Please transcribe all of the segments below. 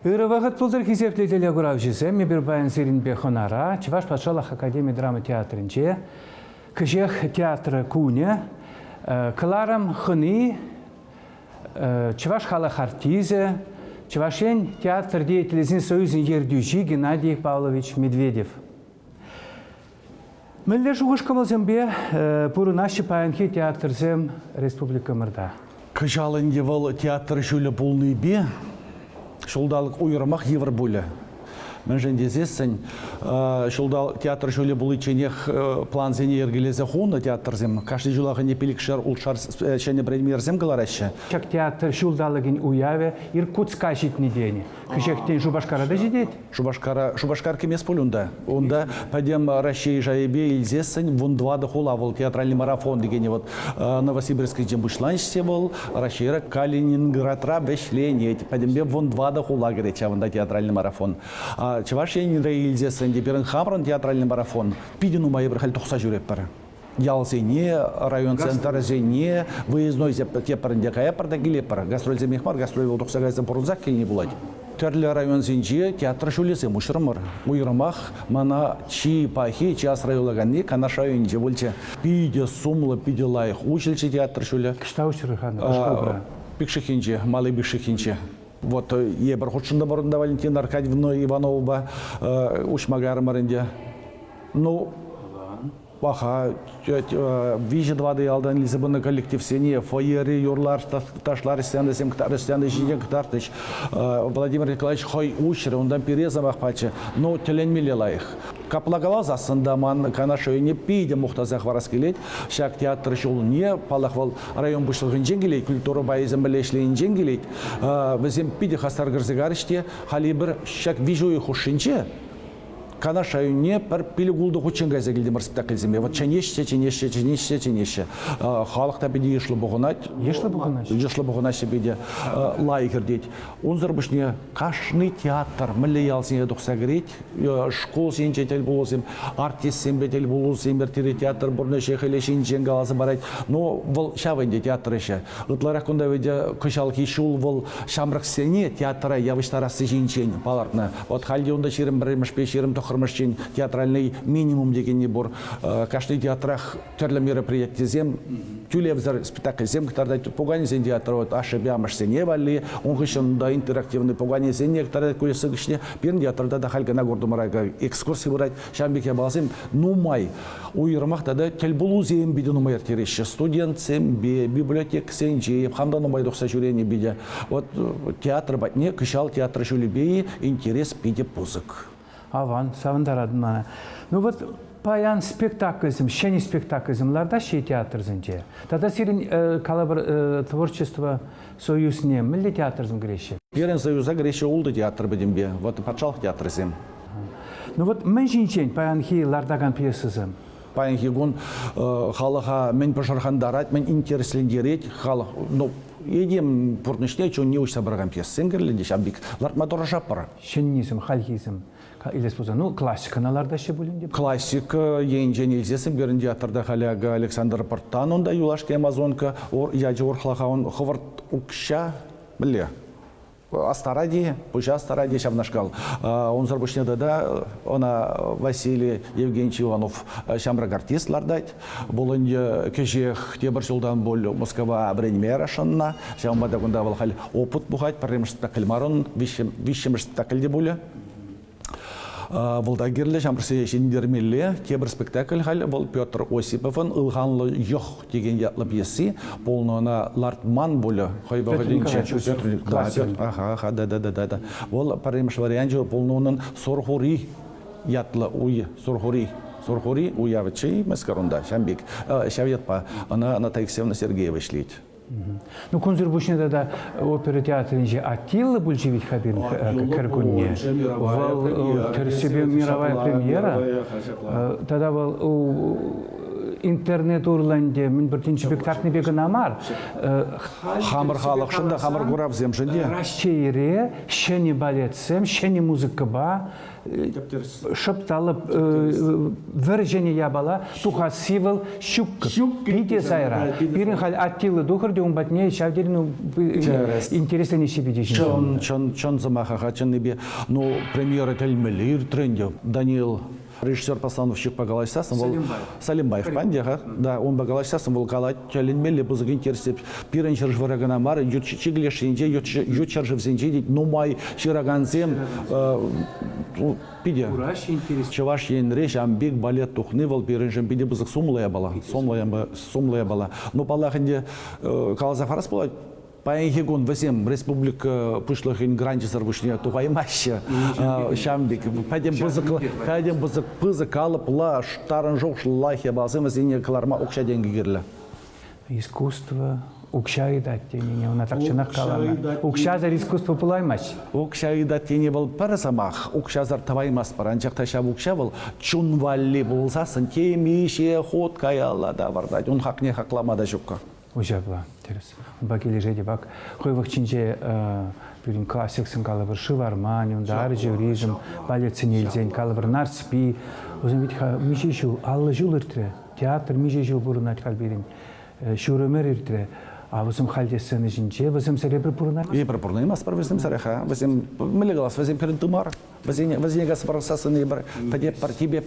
Ырывағыт бұлдыр кезептетелі күрау мен бір баян зерінбе хонара, Чуваш Патшалық Академия драма театрынче, Кыжех театры куне, Кыларым хыны, Чуваш халық артизы, Чувашен театр деятелізін союзын ердюжи Геннадий Павлович Медведев. Мүлі жуғышқымылзым бе, бұры нашы паянхи театрзым Республика Мырда. Кыжалын евал театр жүлі болны бе, Шулдалық ойырмақ евір бөлі. Мен жендезесін, шулдал театр жөлі бұл içенех план зене ергелезе хуны театрзем. Каждый жылағы не пелікшер ұлшар шәне премьерзем қаларашы. Чак театр шулдалығын уяве Иркутска житні дені. Кышектен Шубашкарада жидет? Шубашкар кемес полюнда. Онда падем Рашей жайбе илзесін вон двады хула был театральный марафон дегене вот Новосибирский джембушланште был, Рашейра Калининградра бешлене. Падембе вон двады хула греча вон театральный марафон. Чувашия реализация теперь хамран театральный марафон. Пидину мои брахаль тухса жюреп пара. Ялзене, район центр зене, выездной теперь каяпарда гилепара. Гастроль земехмар, гастроль вот тухса газа порунзак кельни булать. Терле район зенже театр шулесе мушрамар. Уйрамах мана чи пахи час райолаганни канаш районже больше. Пиде сумла пиде лайх училище театр шуле. Кшта учрыхан. Пикшихинче, малый бикшихинче. Вот ебір худшында бұрында Валентина Аркадьевна Иванова ұшмағары марынде. Ну, баха, вижі двады алдан Лизабонный коллектив сене, фойері, юрлар, ташлар, стенды, семктары, стенды, жиден ктартыч. Владимир Николаевич хой учры, ондан перезамақ пачы. Ну, теленмелі лайық. Каплагала засында ман канашы өйне пейді мұқтазақ варас келет. Шак театр жол не, палақвал район бұшылғын женгелет, культура байызын білешлейін женгелет. Візем пейді хастар гірзігарыште, хали бір шак вижуы хушынче. Канаша не пар пилигулды хучинга зегилди спектакльземе. Вот ченеше. Халық та биде ешлі бұғынат. Ешлі бұғынат? Ешлі бұғынат биде лайкер дейд. Онзыр бішне қашны театр, мүлі ялсыне дұқса керет, школ сен жетел болусым, артист сен бетел болусым, театр бұрны шехелешін женгаласы барайд. Но бұл шавынде театр еше. Ұтларақ күнда веде күшал кешул бұл шамрық сене театра явыштарасы жинчен палартына. Вот халде онда шерім біріміш пешерім хормашчин театральный минимум дегенне бор каждый театрах төрле мероприятия зем тюлевзер спектакль зем которая погани зен театр вот ашебямаш сене вали он гышын да интерактивный погани зен некоторые кулисы гышне бир театрда да халга на горду марага экскурсия брать шамбеке балсем нумай уйырмакта да телбулу зем биде нумай тереше студент зем библиотек сенже хамда нумай докса жүрени биде вот театр батне кышал театр жулебей интерес биде пузык. Аван, савындарадым мана. Ну вот паян спектакльзым, шені спектакльзымларда шей театрзынче. Тада сирин калабр творчество союзне, милли театрзым греше? Первен союза греше улды театр бедембе, вот патшалық театрзым. Ну вот мен жинчен паянхи лардаган пьесызым. Паянхи гон халыға мен пашархандарат, мен интереслендерет, халық, ну, едем пұрнышне, чон не учса барған пьесызым керленде, шамбик, лартма торашап бара. Шеннизм, хальхизм. Ну, классиканаларда ще бөлінде? Классика, енже нельзесім, берін театрда халяга Александр Порттан, онда Юлашки Амазонка, яджи орхлаға он хыварт укша, біле. Астаради, пуча Астаради шамнашкал. Он зарбушнеда да, она Василий Евгеньевич Иванов шамрак артист лардать. Болынде кежех тебір жылдан бол Москва бренмера шанна. Шамбада гунда валхал опыт бухать, парремш спектакль марон, вишемш спектакльде боле. Волдагерлі жамырсы жендермелі кебір спектакль хал бұл Петр Осиповын ұлғанлы жоқ деген ятлы пьеси полнона лартман болы Петр Николаевич да. Ол паремш варианты полнонын сорхури ятлы уй сорхури уявычы мәскарында шамбек шавьетпа она Наталья Сергеева шлит. Ну, конзервушнеда да опера театрынже Атилла Бульжевич Хабин Кыргунне. Вал себе мировая премьера. Тогда был интернет урланде мен бір тинчибек такны бегін амар. Хамыр халық шында, хамыр көрабзем шында. Чейре, шені балетсем, шені музыка ба, шыпталып віржені ябала, туха сивыл щук, пите сайра. Бирин хал аттилы духыр деун батне, шавдерину интересен еші бедешін. Чон замаха, чон небе, ну, премьера тельмелир тренде, Даниил. Режиссер-постановщик Багалайсасын, Салимбаев пандеха, да, он Багалайсасын был калать, тяленмели бузыгин терсеп, пирен чарж варагана мары, ючигле шинже, ючаржев зенже, ну май чираганзем, пиде. Чаваш енреш, амбик балет тухны вал пиренжем пиде бузык сумлая бала. Но балахынде калазафарас была. Паенхигун весем республика пышлахин грандисар вышне тухаймаще шамбик. Пойдем бузык пызык алып ла штарын жоқ шлахе балсым весене каларма укша деньги гирле. Искусство укша идат тени, она так чынах калана. Укша зар искусство пулаймаш. Укша идат тени был парасамах, укша зар таваймас паранчак ташаб укша был чунвалли булсасын темише ход каяла да вардать. Он хак не хакламада жукка. Ужабла, терес. Бакили жеди бак. Хойвах чинже бирин классиксын калабыр шивармани, унда аржевризм, балетсин елзен калабыр нарспи. Озен вит миже жыл, аллы жыл иртре. Театр миже жыл бурунат калбирин. Шурымер иртре. А возым халдесыны жинче, возым серебр бурунат. Ебр бурнаймас пар возым сареха, возым милигалас, возым перентумар. Возым гасбар сасын ебр, падеп пар тебе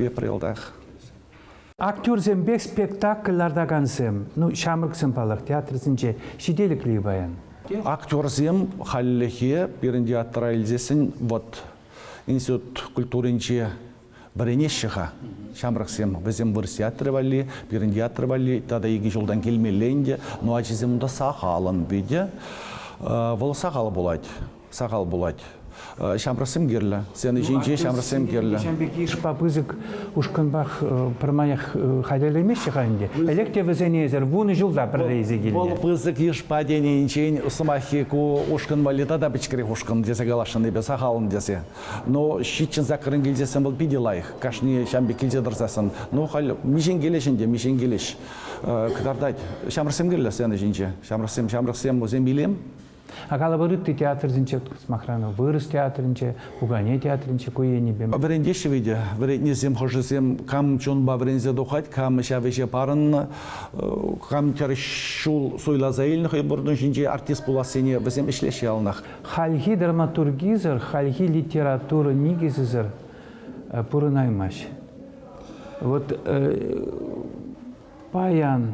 прилдах. Актер зембек спектакльларда гансем, ну шамырксым палах театр зинче, шиделикли баян. Актер зем халлехе пиринде аттрайльзесин вот институт культуринче баренешеха шамырксем безем вырс театры вали, пиринде театры вали, тада иги жолдан келмеленде, ну ачизем да сахалын биде, вол сахал булать. Шамрасым герле, сені жинче шамрасым герле. Шамбеки шпапызык ушканбах пырмаях хайдалемеш шаханде. Электе везенезер, вуны жылда бірлейзе келде. Бол пызык ешпа денейінчен усымахи ку ушкан валита да бічкірек ушкан десе галашын дебе сахалын десе. Но щитчен закырын келдесен бол пиделайх, кашни шамбек келзе дырзасын. Но хал мишен келешінде, мишен келеш. Кытардать, шамрасым герле сені жинче. Шамрасым өзен билем. А калабырытты театр зинче смахрана, вырыс театрынче, пугане театрынче куени бем. Врендеші виде, врендесем хожесем, кам чонба врензе дохать, кам шавеше парын, кам тершул суйлазаильны, хай бурдun жинче артист буласыне, везем ишлеші алнах. Хальхи драматургизер, хальхи литература нигизизер пурынаймаш. Вот паян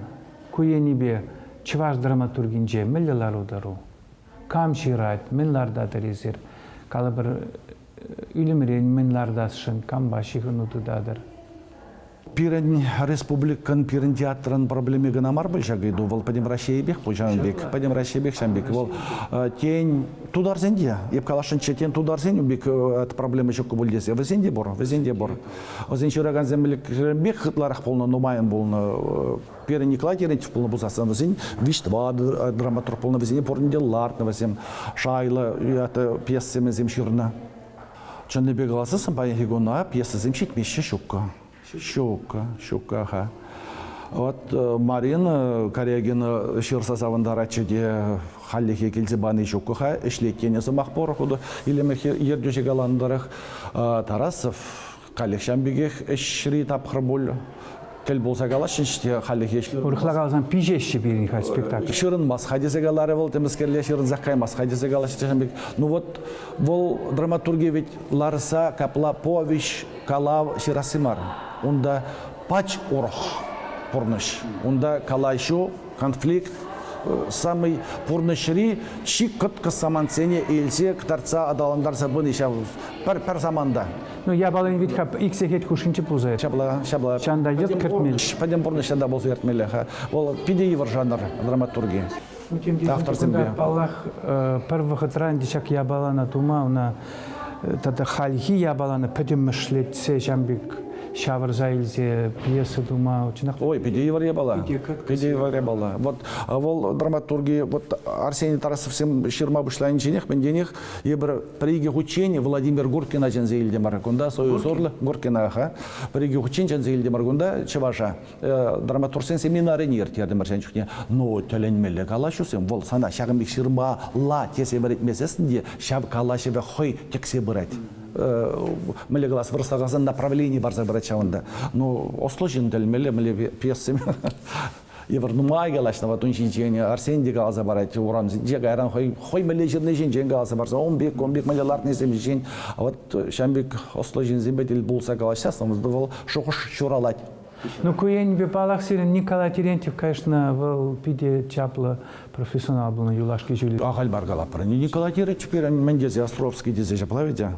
куени бе чваш драматургинче миллилар удару. Kam şirat, minlardadыр ezir. Kalı bir ülümren minlardasın, kam başı hınutudadır. Пирен республикан, пирен театрын проблеме гына мар был жагыйду, вол падем Рашейбек, падем Рашейбек, шамбек, вол тень тудар зенде, еп калашынче тень тудар зен, бек от проблемы жокку бульдесе, везенде бор. Озен чураган землек бек хытларах полно нумайын болны, пирен Николай Терентьев полно бузасан, везен виштва драматург полно, везен порнде ларт, везен шайлы, это пьесы зем ширна. Чонны бегаласысын баян хигуна, пьесы зем щитмеші шукка. Щука, ха. Вот Марина Корягина ширса савандарачыде халлихе келзебаны щука, ха, ишлеттене сымақ порохуду, илемех ердюже галандарах. Тарасов, халлих шамбегех, эшри тапхыр боль. Тел болса галашын ште халлихе шлер. Урхлагалзан пижеші берін хал спектакль. Шырын мас, хадизе галары бол, темескерле шырын закаймас, хадизе галашы шамбег. Ну вот, вол драматургия ведь Ларса, Капла, Повищ, Калав, Ширасимар. Онда пач орох порныш. Онда калайшу конфликт самый порнышри чик кытка саманцене элсе ктарца адаландарса бын иша пар заманда. Ну я балын вит хап иксехет кушинче пузает. Шабла. Чанда йет кертмел. Падем порнышда болса ертмеле. Ол пидеевр жанр драматургия. Автор земле. Аллах первых отран дичак я балана тума, она тата хальхи я балана педем мышлет се жамбик шавырза илзе пьеса дума учинак. Ой, пидей варе бала. Пидей варе бала. Вот вол драматурги, вот Арсений Тарасов всем ширма бышлайн чинех, бенденех, ебр приги учение Владимир Горкина джанзеилде маракунда, сою сорлы Горкина ха. Приги учение джанзеилде маракунда, чеваша. Драматурсен семинары нерт ярды маршанчухне. Но теленмеле калашусем, вол сана шагам ширма ла тесе берет месесінде шав калашеве хой тексе берет. Меле глаз вырастагасан направление барза берет шавында. Но осложен телмеле меле пьесами. Ебр нумай галашна ватун шинчене Арсений галаза барат уран жегайран хой меле жерне шинчен галаза барса 11 меле лартне семжин. А вот шамбек осложен зембетел булса галашасамыз дывал шохуш чуралать. Ну, куен бепалах сирен Николай Терентьев, конечно, в пиде чапла профессионал был на юлашке жюли. Ахаль баргалапыр. Николай Терентьев теперь мендезе Островский дезе жаплавидя.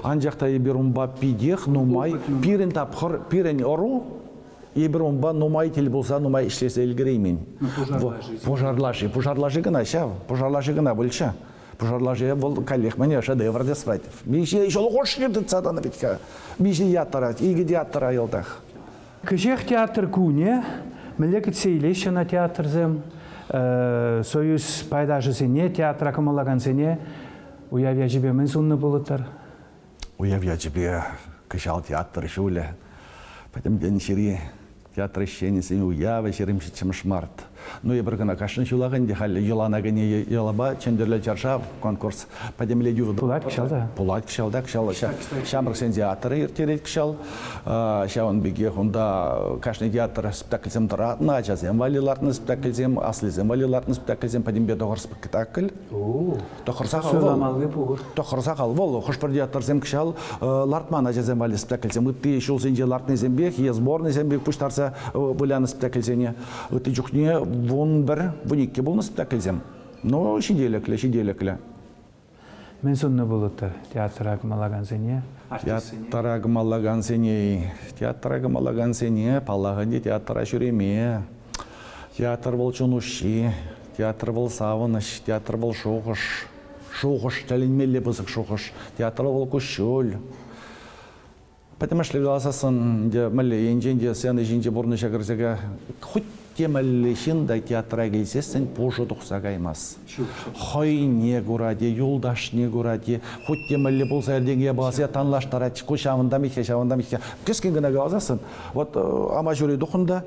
Анжакта еберумба пидех, нумай, пирен тапхыр, пирен ору, еберумба нумай тел болса, нумай ишлесе илгреймин. Пожарлажи гына, шав, пожарлажи гына больше. Пожарлажи был коллег, мне шедевр деспратив. Биши еще лучше не цада на питка. Биши ятара, иги ятара елтах. Кыжех театр куне, мелекет сейлеща на театр зем, союз пайдажы зене, театр акамалаган зене, уявя жібе мен зунны болытар. Уявя жібе кышал театр шуле, потом день шири театр ищени сене уявя ширим шичем шмарт. Ну я біргіна кашын шулагын дехали юлана гене ялаба, чендерле чаршав конкурс, потом ледю. Пулат кшал, да? Пулат кшал, да, кшал. Шамрак сен театр иртерет кшал. Шаун беге хунда кашны театр спектакльзем таратна, жазем валилартны спектакльзем, аслизем валилартны спектакльзем, потом бе тоғыр спектакль. Тоқырсақал вол, хошпар театрзем кшал, лартмана жазем вали спектакльзем, үтті шул сенже лартны зембек, е сборны зембек пуштарса буляны спектакльзене, үтті жүхне вон бір, вуникке болны спектакльзем. Но шиделекле. Мен зунны болытар театр акамалаган зене. Театр акамалаган зене, палағынде театра жүреме. Театр бол чунуши, театр бол савыныш, театр бол шоғыш. Шоғыш, тәлінмелі бұзық шоғыш. Театр бол күшіл. Потому что глазасын, мәлі енжен, сәні жинже бұрны шағырзеге, құт темәлі шында театра келсесін пұжы тұқса қаймас. Хой не ғураде, юлдаш не ғураде, құт темәлі бұл сәрденге бағасы, танлаштара, көшавында меке, Кескен гіна глазасын, вот ама жүрі дұқында,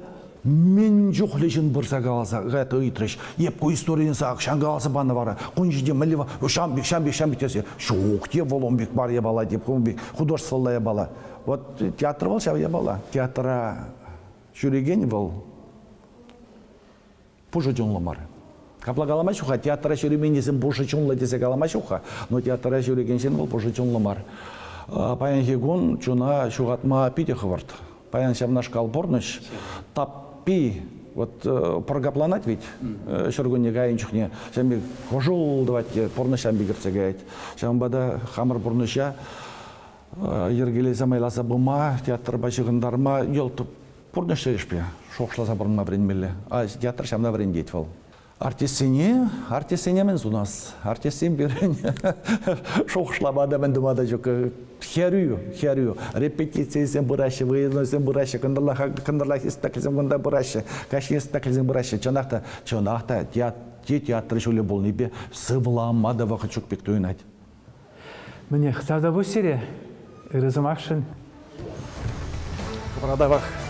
мен жоқ лешін бұрса қаласа, ғайты ұйтрыш, епко историян сақ, шан қаласа баны бары, құнжыде мәлі шамбек тесе, шоқ те воломбек бар ебала, деп художестволла ебала. Вот театр бол шав ебала, театра жүреген бол, пұжы жонлымар. Капла қаламай шуға, театра жүременесін пұжы жонлы десе қаламай шуға, но театра жүреген сен бол пұжы жонлымар. Паян хегон чуна шуғатма пите хывард. Паян шамнаш калборныш, таппи, вот прогапланать ведь, шыргонне гайын чухне, шамбек хожул давайте, порны шамбек гірцегайт. Шамбада хамыр порныша, ергелезе майласа бұма, театр башығындарма, елті порныш шерешпе, шоқшласа бұрынма бірінмелі, а театр шамна бірін дейт вол. Артисене мен зунас, артисен берін шоқшлабада мен думада жоқ, херю, репетициясен бұрашы, выездносен бұрашы, кындырлах спектакльзен бұнда бұрашы, каши спектакльзен бұрашы, чонақта театр жолы бол небе, сывламада вақы чөк бек тойынат. Мне хтада бұл сере, ырызым ақшын. Құпырада вақ.